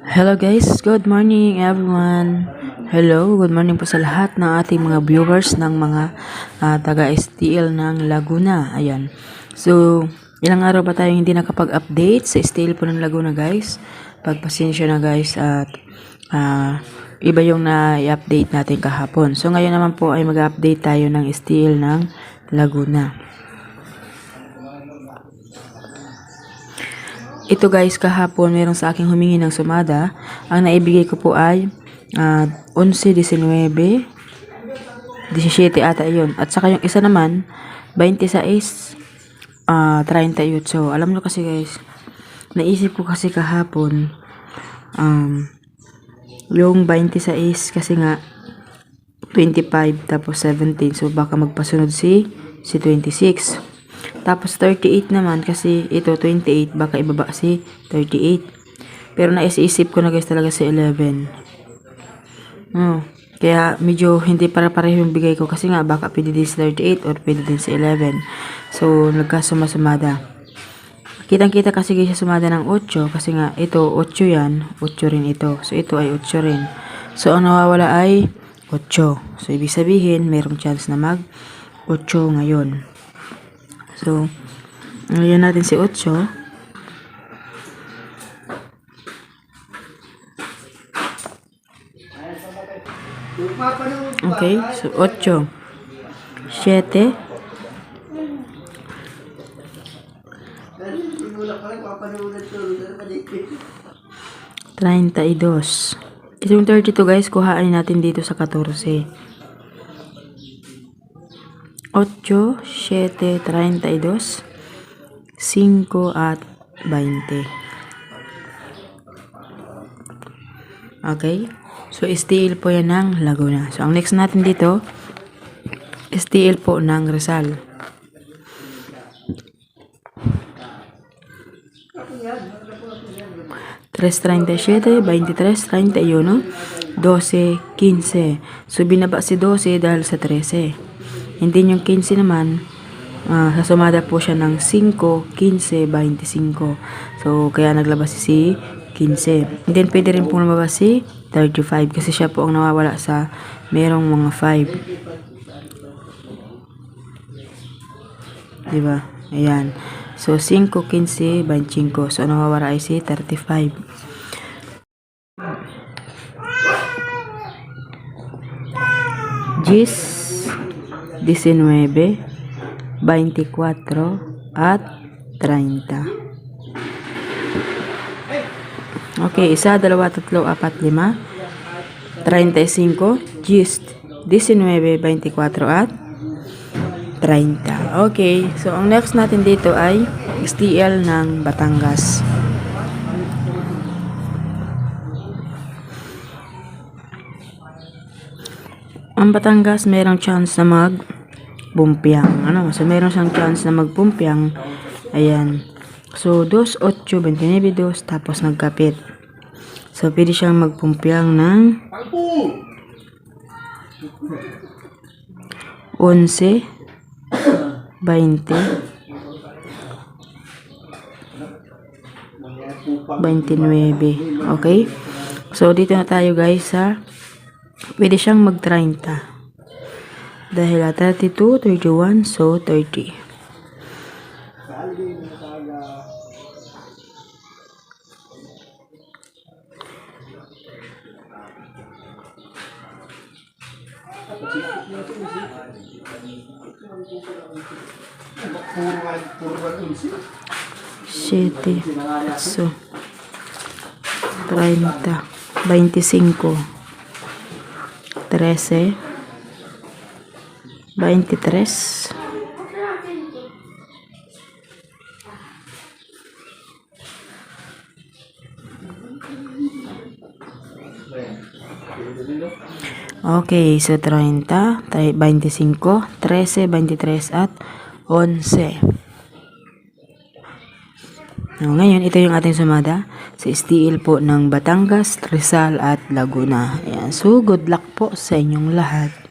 Hello guys, good morning everyone. Hello, good morning po sa lahat ng ating mga viewers ng mga taga-STL ng Laguna. Ayan. So, ilang araw pa tayong hindi nakapag-update sa STL po ng Laguna guys. Pagpasensya na guys at iba yung na-update natin kahapon. So, ngayon naman po ay mag-update tayo ng STL ng Laguna. Ito guys, kahapon meron sa aking humingi ng sumada. Ang naibigay ko po ay 11, 19, 17 ata yun. At saka yung isa naman, 26, 38. So, alam nyo kasi guys, naisip ko kasi kahapon, yung 26 kasi nga, 25 tapos 17. So, baka magpasunod si 26. Tapos 38 naman kasi ito 28 baka ibaba si 38. Pero naisip ko na guys talaga si 11. Kaya medyo hindi para-pareho yung bigay ko kasi nga baka pwede din si 38 or pwede din si 11. So nagkasuma-sumada. Kitang-kita kasi guys sa sumada ng 8 kasi nga ito 8 yan, 8 rin ito. So ito ay 8 rin. So ang nawawala ay 8. So ibig sabihin mayroong chance na mag 8 ngayon. So, ngayon natin si 8. Okay, so 8. 7. 32. Ito yung 32 guys, kuhaan natin dito sa 14. 8, 7, 32, 5 at 20. Okay? So, STL po yan ng Laguna. So, ang next natin dito, STL po ng Rizal. Tres 37, 23, 31, 12, 15. So, binaba si 12 dahil sa 13. Hindi yung 15 naman, sa sumada po siya ng 5, 15, 25. So, kaya naglabas si 15. And then, pwede rin po lumabas si 35 kasi siya po ang nawawala sa merong mga 5. Diba? Ayan. So, 5, 15, 25. So, ang nawawala ay si 35. Gis 19, 24 at 30. Okay, 1, 2, 3, 4, 5, 35, gist 19, 24 at 30. Okay, so ang next natin dito ay STL ng Batangas. Ang Batangas mayroong chance na mag-bumpiang. So mayroong siyang chance na mag-bumpiang. Ayan. So 2, 8, 29, 2, tapos nagkapit. So pwede siyang mag-bumpiang ng 11, 20, 29. Okay? So dito na tayo guys sa pwede siyang mag-30. Dahil 32, 31, so 30. Siete, so 30, 25, 13, 23, 25, okay, so 30, 25, 13, 23 at 11. Ngayon, ito yung ating sumada sa STL po ng Batangas, Rizal at Laguna. Ayan. So, good luck po sa inyong lahat.